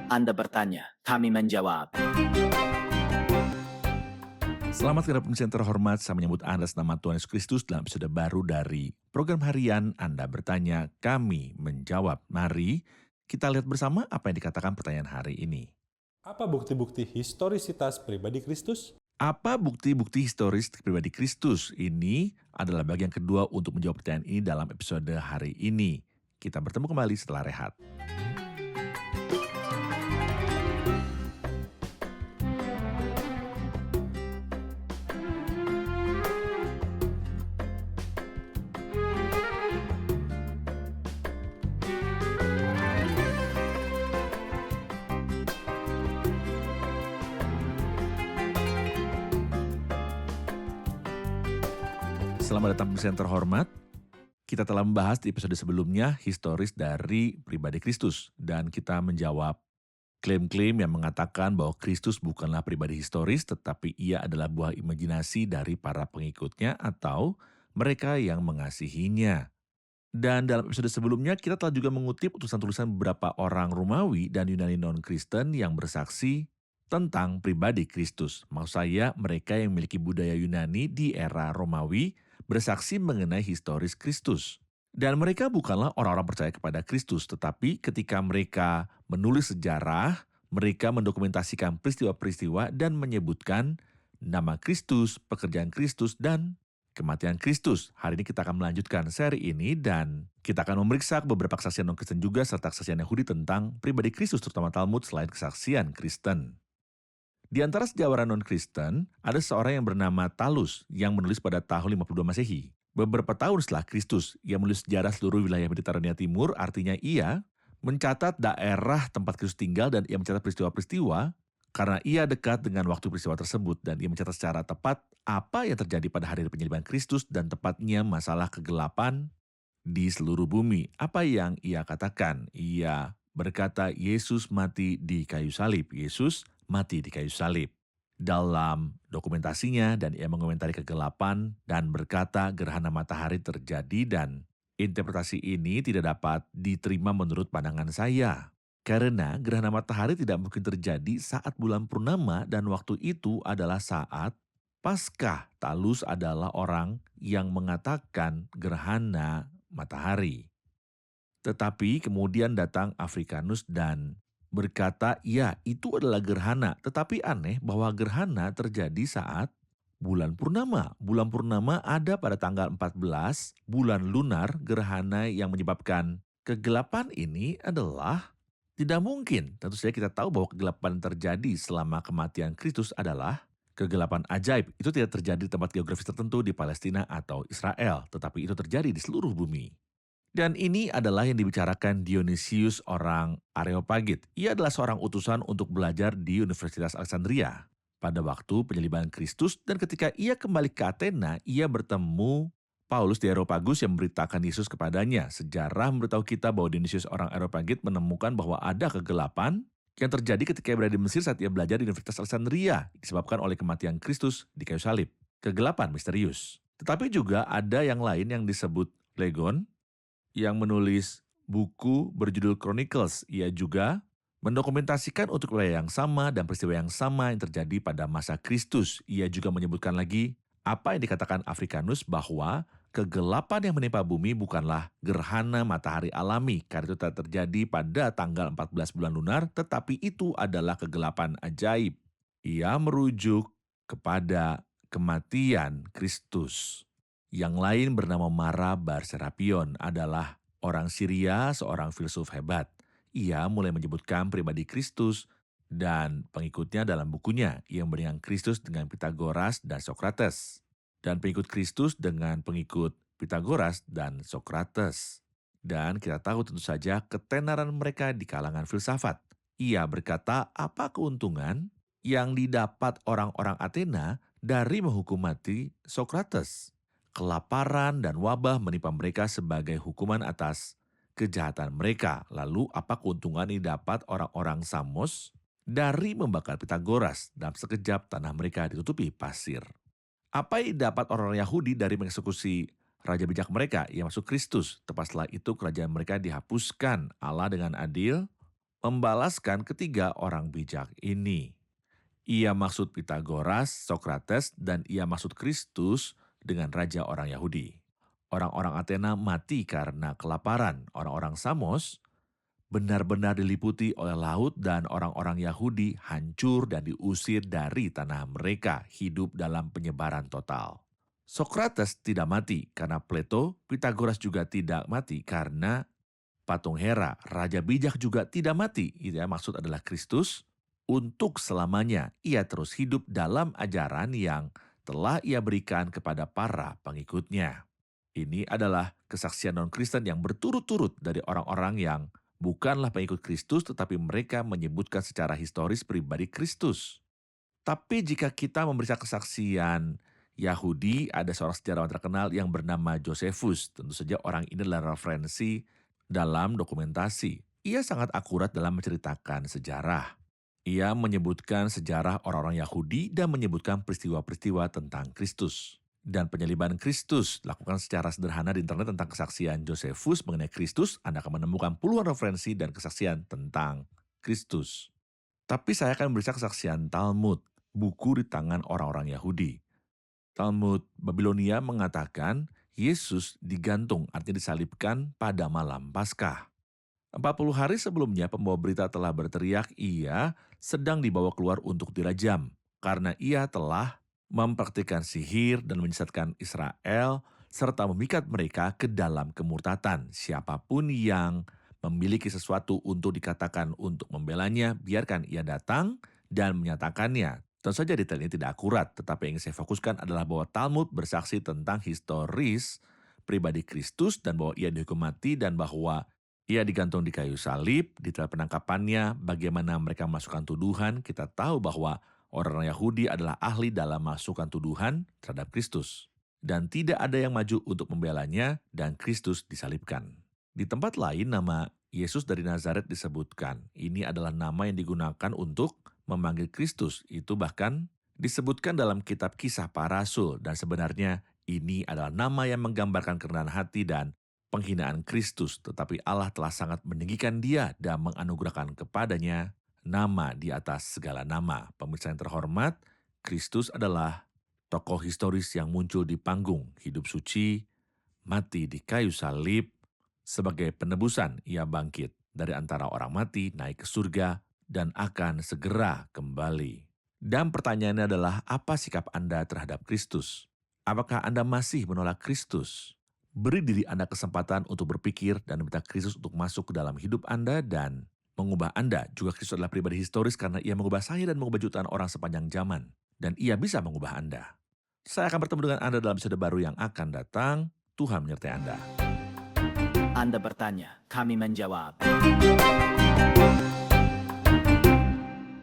Anda bertanya, kami menjawab. Selamat kepada pemirsa yang terhormat, saya menyebut Anda nama Tuhan Yesus Kristus dalam episode baru dari program harian Anda bertanya, kami menjawab. Mari kita lihat bersama apa yang dikatakan pertanyaan hari ini. Apa bukti-bukti historisitas pribadi Kristus? Apa bukti-bukti historis pribadi Kristus? Ini adalah bagian kedua untuk menjawab pertanyaan ini dalam episode hari ini. Kita bertemu kembali setelah rehat. Selamat datang pemirsa yang terhormat. Kita telah membahas di episode sebelumnya historis dari pribadi Kristus. Dan kita menjawab klaim-klaim yang mengatakan bahwa Kristus bukanlah pribadi historis, tetapi ia adalah buah imajinasi dari para pengikutnya atau mereka yang mengasihinya. Dan dalam episode sebelumnya kita telah juga mengutip tulisan-tulisan beberapa orang Romawi dan Yunani non-Kristen yang bersaksi tentang pribadi Kristus. Maksud saya mereka yang memiliki budaya Yunani di era Romawi bersaksi mengenai historis Kristus. Dan mereka bukanlah orang-orang percaya kepada Kristus, tetapi ketika mereka menulis sejarah, mereka mendokumentasikan peristiwa-peristiwa dan menyebutkan nama Kristus, pekerjaan Kristus, dan kematian Kristus. Hari ini kita akan melanjutkan seri ini dan kita akan memeriksa beberapa kesaksian non-Kristen juga serta kesaksian Yahudi tentang pribadi Kristus, terutama Talmud selain kesaksian Kristen. Di antara sejawara non-Kristen, ada seorang yang bernama Talus yang menulis pada tahun 52 Masehi. Beberapa tahun setelah Kristus, ia menulis sejarah seluruh wilayah Mediterania Timur, artinya ia mencatat daerah tempat Kristus tinggal dan ia mencatat peristiwa-peristiwa karena ia dekat dengan waktu peristiwa tersebut dan ia mencatat secara tepat apa yang terjadi pada hari penyaliban Kristus dan tepatnya masalah kegelapan di seluruh bumi. Apa yang ia katakan? Ia berkata Yesus mati di kayu salib. Yesus mati di kayu salib. Dalam dokumentasinya dan ia mengomentari kegelapan dan berkata gerhana matahari terjadi dan interpretasi ini tidak dapat diterima menurut pandangan saya. Karena gerhana matahari tidak mungkin terjadi saat bulan purnama dan waktu itu adalah saat Paskah. Talus adalah orang yang mengatakan gerhana matahari. Tetapi kemudian datang Africanus dan berkata, ya itu adalah gerhana. Tetapi aneh bahwa gerhana terjadi saat bulan purnama. Bulan purnama ada pada tanggal 14, bulan lunar, gerhana yang menyebabkan kegelapan ini adalah tidak mungkin. Tentu saja kita tahu bahwa kegelapan terjadi selama kematian Kristus adalah kegelapan ajaib. Itu tidak terjadi di tempat geografis tertentu di Palestina atau Israel, tetapi itu terjadi di seluruh bumi. Dan ini adalah yang dibicarakan Dionysius orang Areopagit. Ia adalah seorang utusan untuk belajar di Universitas Alexandria pada waktu penyaliban Kristus dan ketika ia kembali ke Athena, ia bertemu Paulus di Areopagus yang memberitakan Yesus kepadanya. Sejarah memberitahu kita bahwa Dionysius orang Areopagit menemukan bahwa ada kegelapan yang terjadi ketika ia berada di Mesir saat ia belajar di Universitas Alexandria disebabkan oleh kematian Kristus di kayu salib. Kegelapan misterius. Tetapi juga ada yang lain yang disebut Phlegon yang menulis buku berjudul Chronicles. Ia juga mendokumentasikan untuk wilayah yang sama dan peristiwa yang sama yang terjadi pada masa Kristus. Ia juga menyebutkan lagi apa yang dikatakan Africanus bahwa kegelapan yang menimpa bumi bukanlah gerhana matahari alami karena itu tak terjadi pada tanggal 14 bulan lunar, tetapi itu adalah kegelapan ajaib. Ia merujuk kepada kematian Kristus. Yang lain bernama Mara Bar Serapion adalah orang Syria, seorang filsuf hebat. Ia mulai menyebutkan pribadi Kristus dan pengikutnya dalam bukunya. Ia membandingkan Kristus dengan Pitagoras dan Sokrates. Dan pengikut Kristus dengan pengikut Pitagoras dan Sokrates. Dan kita tahu tentu saja ketenaran mereka di kalangan filsafat. Ia berkata, apa keuntungan yang didapat orang-orang Athena dari menghukum mati Sokrates? Kelaparan dan wabah menimpa mereka sebagai hukuman atas kejahatan mereka. Lalu apa keuntungan yang didapat orang-orang Samos dari membakar Pitagoras? Dalam sekejap tanah mereka ditutupi pasir. Apa yang didapat orang-orang Yahudi dari mengeksekusi raja bijak mereka yang masuk Kristus? Tepat setelah itu kerajaan mereka dihapuskan. Allah dengan adil membalaskan ketiga orang bijak ini. Ia maksud Pitagoras, Sokrates, dan ia maksud Kristus dengan raja orang Yahudi. Orang-orang Athena mati karena kelaparan. Orang-orang Samos benar-benar diliputi oleh laut dan orang-orang Yahudi hancur dan diusir dari tanah mereka, hidup dalam penyebaran total. Sokrates tidak mati karena Plato, Pitagoras juga tidak mati karena patung Hera, raja bijak juga tidak mati. Itu ya, maksud adalah Kristus untuk selamanya ia terus hidup dalam ajaran yang telah ia berikan kepada para pengikutnya. Ini adalah kesaksian non-Kristen yang berturut-turut dari orang-orang yang bukanlah pengikut Kristus, tetapi mereka menyebutkan secara historis pribadi Kristus. Tapi jika kita memeriksa kesaksian Yahudi, ada seorang sejarawan terkenal yang bernama Josephus. Tentu saja orang ini adalah referensi dalam dokumentasi. Ia sangat akurat dalam menceritakan sejarah. Ia menyebutkan sejarah orang-orang Yahudi dan menyebutkan peristiwa-peristiwa tentang Kristus. Dan penyaliban Kristus dilakukan secara sederhana di internet tentang kesaksian Josephus mengenai Kristus. Anda akan menemukan puluhan referensi dan kesaksian tentang Kristus. Tapi saya akan membaca kesaksian Talmud, buku di tangan orang-orang Yahudi. Talmud Babilonia mengatakan Yesus digantung, artinya disalibkan pada malam Paskah. 40 hari sebelumnya pembawa berita telah berteriak ia sedang dibawa keluar untuk dirajam karena ia telah mempraktikkan sihir dan menyesatkan Israel serta memikat mereka ke dalam kemurtatan. Siapapun yang memiliki sesuatu untuk dikatakan untuk membelanya, biarkan ia datang dan menyatakannya. Tentu saja detail ini tidak akurat, tetapi yang saya fokuskan adalah bahwa Talmud bersaksi tentang historis pribadi Kristus dan bahwa ia dihukum mati dan bahwa ia digantung di kayu salib. Detail penangkapannya, bagaimana mereka memasukkan tuduhan, kita tahu bahwa orang-orang Yahudi adalah ahli dalam masukkan tuduhan terhadap Kristus. Dan tidak ada yang maju untuk membelanya dan Kristus disalibkan. Di tempat lain nama Yesus dari Nazaret disebutkan. Ini adalah nama yang digunakan untuk memanggil Kristus. Itu bahkan disebutkan dalam kitab Kisah Para Rasul. Dan sebenarnya ini adalah nama yang menggambarkan kerendahan hati dan penghinaan Kristus. Tetapi Allah telah sangat meninggikan dia dan menganugerahkan kepadanya nama di atas segala nama. Pemirsa yang terhormat, Kristus adalah tokoh historis yang muncul di panggung hidup suci, mati di kayu salib. Sebagai penebusan ia bangkit dari antara orang mati, naik ke surga, dan akan segera kembali. Dan pertanyaannya adalah, apa sikap Anda terhadap Kristus? Apakah Anda masih menolak Kristus? Beri diri Anda kesempatan untuk berpikir dan meminta Kristus untuk masuk ke dalam hidup Anda dan mengubah Anda. Juga Kristus adalah pribadi historis karena ia mengubah saya dan mengubah jutaan orang sepanjang zaman. Dan ia bisa mengubah Anda. Saya akan bertemu dengan Anda dalam episode baru yang akan datang. Tuhan menyertai Anda. Anda bertanya, kami menjawab.